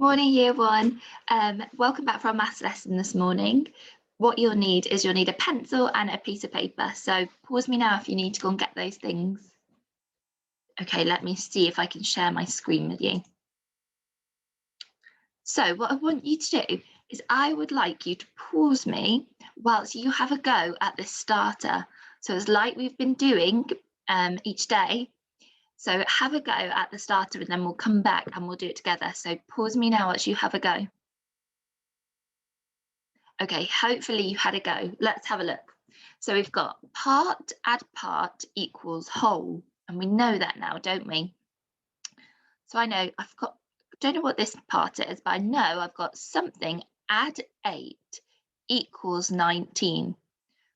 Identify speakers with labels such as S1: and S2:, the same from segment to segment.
S1: Morning, year one. Welcome back for our maths lesson this morning. What you'll need is a pencil and a piece of paper. So pause me now if you need to go and get those things. Okay, let me see if I can share my screen with you. So what I want you to do is I would like you to pause me whilst you have a go at this starter. So it's like we've been doing each day. So have a go at the starter and then we'll come back and we'll do it together. So pause me now as you have a go. Okay, hopefully you had a go. Let's have a look. So we've got part add part equals whole. And we know that now, don't we? So I know don't know what this part is, but I know I've got something add 8 equals 19.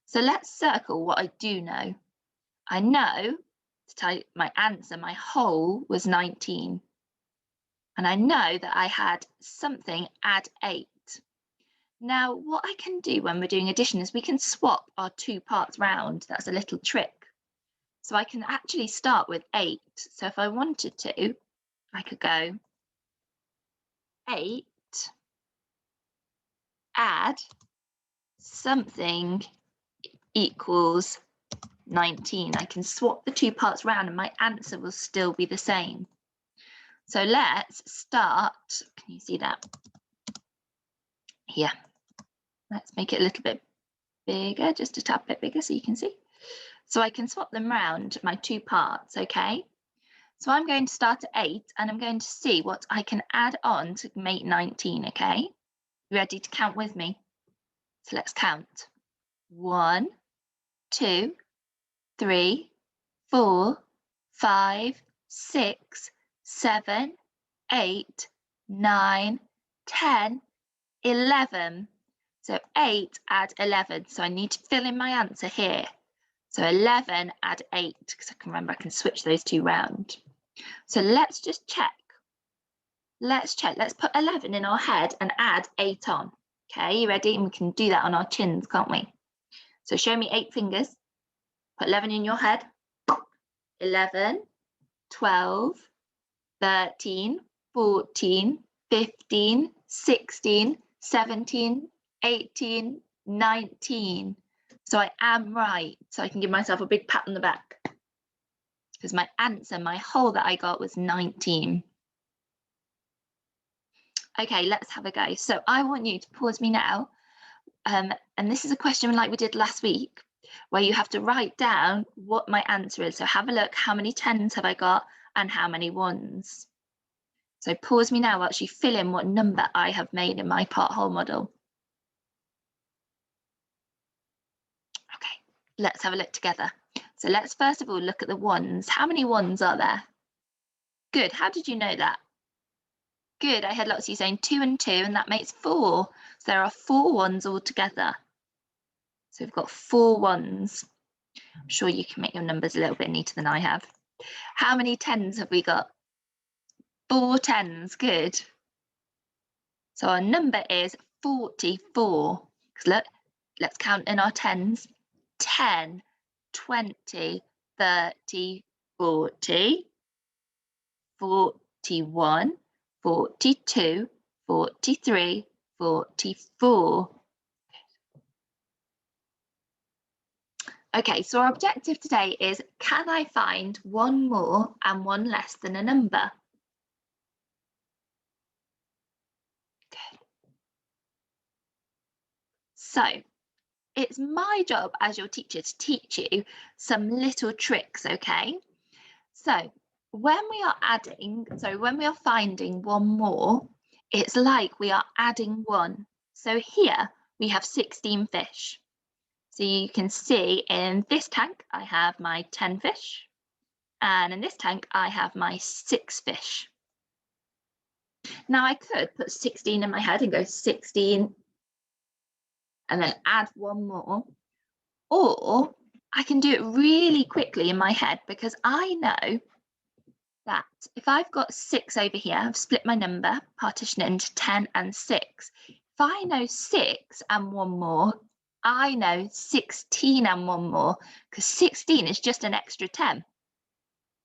S1: So let's circle what I do know. I know to type my answer, my whole was 19. And I know that I had something add 8. Now, what I can do when we're doing addition is we can swap our two parts round. That's a little trick. So I can actually start with 8. So if I wanted to, I could go 8 add something equals 19. I can swap the two parts round and my answer will still be the same. So let's start. Can you see that? Here. Let's make it a little bit bigger, just a tad bit bigger so you can see. So I can swap them round, my two parts, okay? So I'm going to start at 8 and I'm going to see what I can add on to make 19, okay? Ready to count with me? So let's count. 1, 2, 3, 4, 5, 6, 7, 8, 9, 10, 11. So 8 add 11. So I need to fill in my answer here. So 11 add 8, because I can remember I can switch those two round. So let's just check. Let's check. Let's put 11 in our head and add 8 on. Okay, you ready? And we can do that on our chins, can't we? So show me 8 fingers. Put 11 in your head. 11, 12, 13, 14, 15, 16, 17, 18, 19. So I am right. So I can give myself a big pat on the back. Because my answer, my whole that I got was 19. Okay, let's have a go. So I want you to pause me now. And this is a question like we did last week, where you have to write down what my answer is. So have a look, how many 10s have I got and how many 1s? So pause me now whilst you fill in what number I have made in my part whole model. Okay, let's have a look together. So let's first of all look at the 1s. How many 1s are there? Good, how did you know that? Good, I had lots of you saying 2 and 2 and that makes 4. So there are 4 1s altogether. So we've got 4 1s. I'm sure you can make your numbers a little bit neater than I have. How many 10s have we got? 4 10s, good. So our number is 44. Look, let's count in our 10s. 10, 20, 30, 40, 41, 42, 43, 44. Okay, so our objective today is, can I find one more and one less than a number? Okay. So it's my job as your teacher to teach you some little tricks, okay? So when we are finding one more, it's like we are adding 1. So here we have 16 fish. So you can see in this tank, I have my 10 fish. And in this tank, I have my 6 fish. Now I could put 16 in my head and go 16 and then add 1 more. Or I can do it really quickly in my head because I know that if I've got 6 over here, I've split my number, partition it into 10 and 6. If I know 6 and 1 more, I know 16 and 1 more, because 16 is just an extra 10.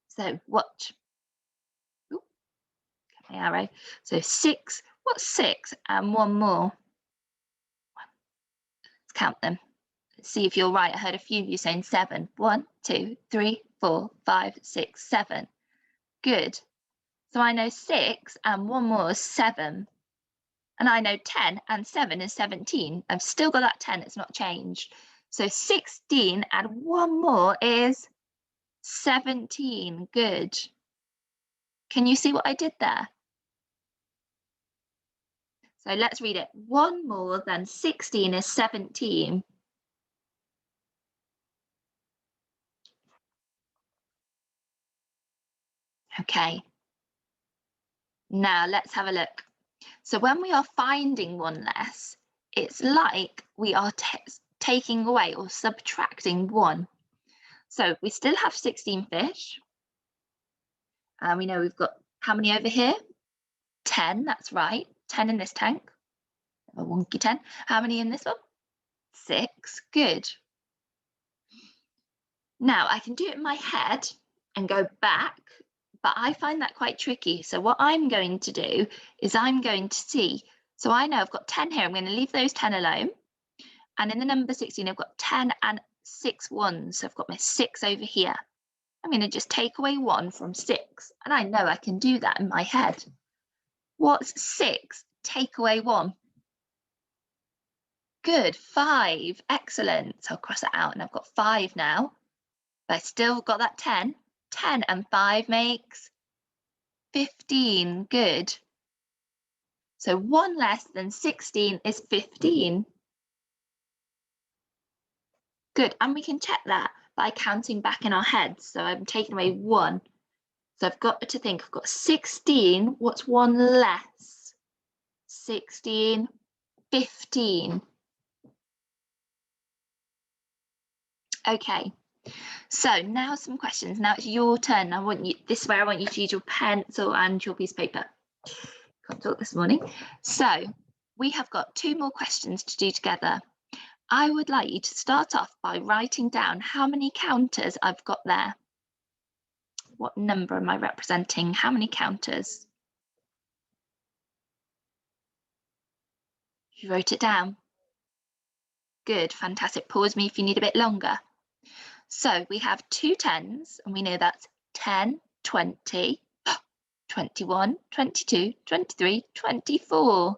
S1: So watch. Ooh, get my arrow. So 6, What's 6 and one more? Let's count them. Let's see if you're right. I heard a few of you saying 7. 1, 2, 3, 4, 5, 6, 7. Good. So I know 6 and one more is 7. And I know 10 and 7 is 17. I've still got that 10, it's not changed. So 16 and one more is 17. Good. Can you see what I did there? So let's read it. 1 more than 16 is 17. Okay. Now let's have a look. So when we are finding one less, it's like we are taking away or subtracting 1. So we still have 16 fish. And we know we've got how many over here? 10, that's right. 10 in this tank. A wonky 10. How many in this one? 6. Good. Now I can do it in my head and go back, but I find that quite tricky. So what I'm going to do is I'm going to see. So I know I've got 10 here. I'm going to leave those 10 alone. And in the number 16, I've got 10 and 6 ones. So I've got my 6 over here. I'm going to just take away 1 from 6. And I know I can do that in my head. What's 6? Take away 1. Good, 5. Excellent. So I'll cross it out and I've got 5 now. But I still got that 10. 10 and 5 makes 15. Good. So 1 less than 16 is 15. Good. And we can check that by counting back in our heads. So I'm taking away 1. So I've got to think, I've got 16. What's 1 less? 16, 15. Okay. So now some questions. Now it's your turn. This is where I want you to use your pencil and your piece of paper. Can't talk this morning. So we have got 2 more questions to do together. I would like you to start off by writing down how many counters I've got there. What number am I representing? How many counters? You wrote it down. Good, fantastic. Pause me if you need a bit longer. So we have 2 10s, and we know that's 10, 20, 21, 22, 23, 24.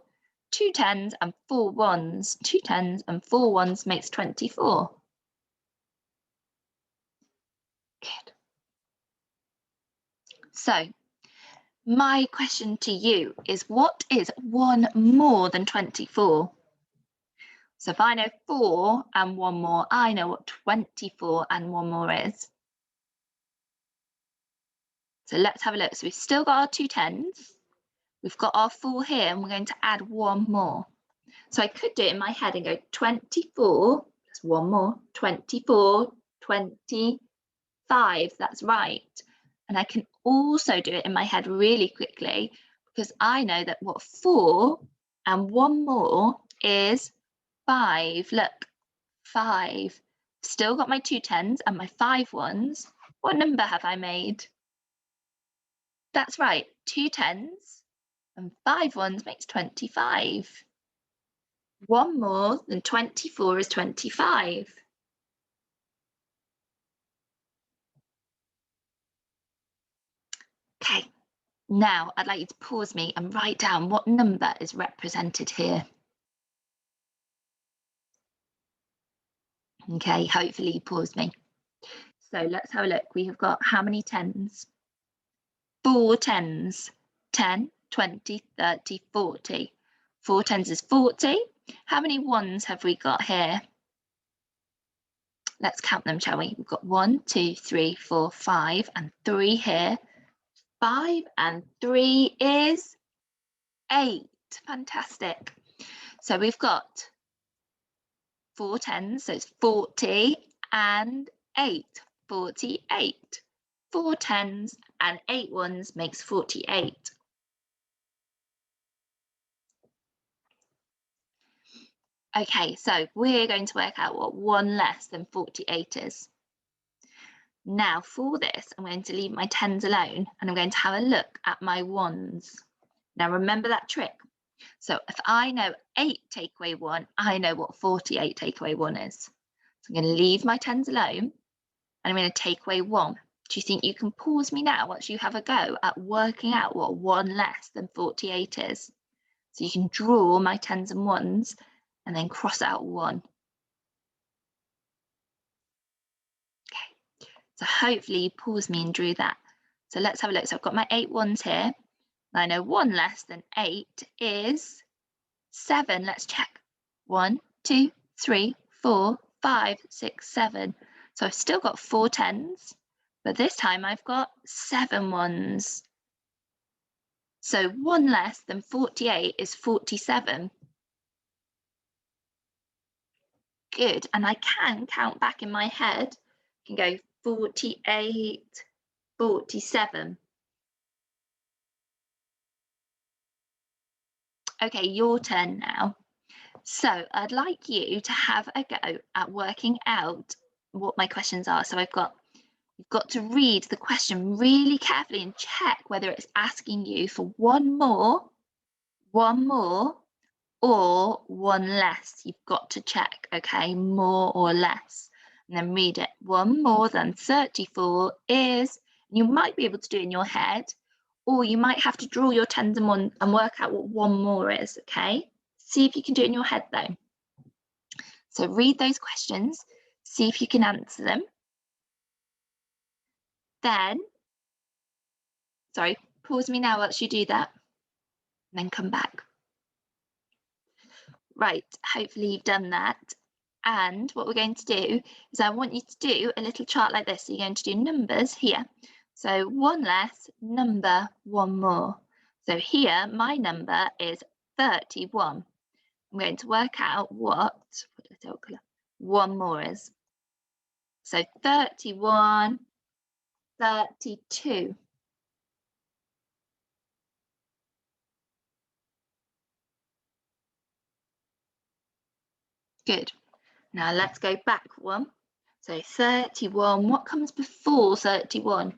S1: 2 10s and 4 1s. 2 10s and 4 1s makes 24. Good. So my question to you is, what is 1 more than 24? So if I know 4 and 1 more, I know what 24 and 1 more is. So let's have a look. So we've still got our 2 10s. We've got our 4 here, and we're going to add 1 more. So I could do it in my head and go 24, just 1 more, 24, 25, that's right. And I can also do it in my head really quickly because I know that what 4 and 1 more is 5. Look, 5. Still got my 2 10s and my 5 1s. What number have I made? That's right, 2 10s and 5 1s makes 25. 1 more than 24 is 25. Okay, now I'd like you to pause me and write down what number is represented here. Okay, hopefully you paused me. So let's have a look. We have got how many 10s? 4 10s. 10, 20, 30, 40. 4 10s is 40. How many 1s have we got here? Let's count them, shall we? We've got 1, 2, 3, 4, 5, and 3 here. 5 and 3 is 8. Fantastic. So we've got 4 10s, so it's 40 and 8. 48. 4 10s and 8 1s makes 48. Okay, so we're going to work out what 1 less than 48 is. Now for this, I'm going to leave my 10s alone and I'm going to have a look at my 1s. Now remember that trick. So if I know 8 take away 1, I know what 48 take away 1 is. So I'm going to leave my tens alone and I'm going to take away 1. Do you think you can pause me now once you have a go at working out what 1 less than 48 is? So you can draw my tens and ones and then cross out 1. Okay, so hopefully you paused me and drew that. So let's have a look. So I've got my 8 ones here. I know 1 less than 8 is 7. Let's check. 1, 2, 3, 4, 5, 6, 7. So I've still got 4 tens, but this time I've got 7 ones. So 1 less than 48 is 47. Good. And I can count back in my head. I can go 48, 47. Okay, your turn now. So I'd like you to have a go at working out what my questions are. So you've got to read the question really carefully and check whether it's asking you for one more, or one less. You've got to check, okay, more or less. And then read it. 1 more than 34 is, you might be able to do it in your head, or you might have to draw your tens and ones and work out what 1 more is, okay? See if you can do it in your head though. So read those questions, see if you can answer them. Then, sorry, pause me now whilst you do that, and then come back. Right, hopefully you've done that. And what we're going to do is I want you to do a little chart like this. So you're going to do numbers here. So 1 less, number, 1 more. So here, my number is 31. I'm going to work out what 1 more is. So 31, 32. Good. Now let's go back 1. So 31, what comes before 31?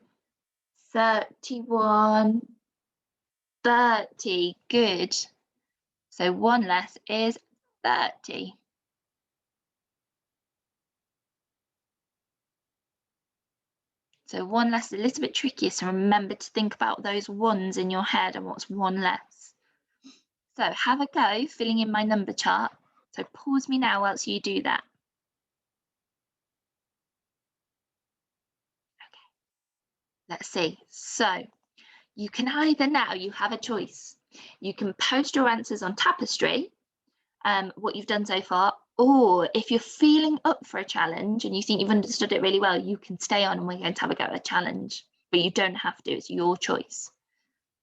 S1: 31, 30, good. So 1 less is 30. So 1 less is a little bit trickier, so remember to think about those ones in your head and what's 1 less. So have a go filling in my number chart. So pause me now whilst you do that. Okay, let's see. So you can either now, you have a choice. You can post your answers on Tapestry, what you've done so far, or if you're feeling up for a challenge and you think you've understood it really well, you can stay on and we're going to have a go at a challenge, but you don't have to, it's your choice.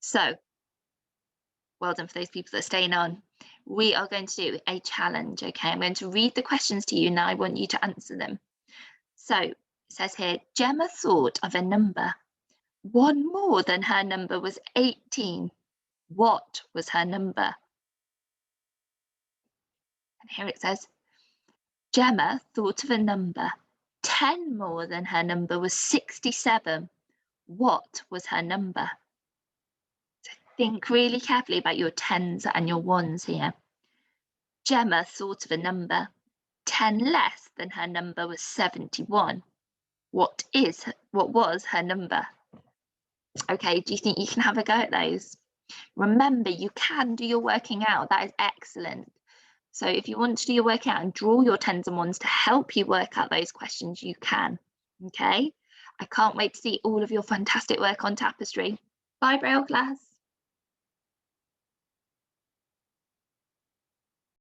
S1: So well done for those people that are staying on. We are going to do a challenge, okay? I'm going to read the questions to you now. I want you to answer them. So it says here, Gemma thought of a number. 1 more than her number was 18. What was her number? And here it says, Gemma thought of a number. 10 more than her number was 67. What was her number? So think really carefully about your tens and your ones here. Gemma thought of a number. 10 less than her number was 71. What was her number? Okay, do you think you can have a go at those? Remember, you can do your working out. That is excellent. So if you want to do your working out and draw your tens and ones to help you work out those questions, you can. Okay, I can't wait to see all of your fantastic work on Tapestry. Bye, Braille class.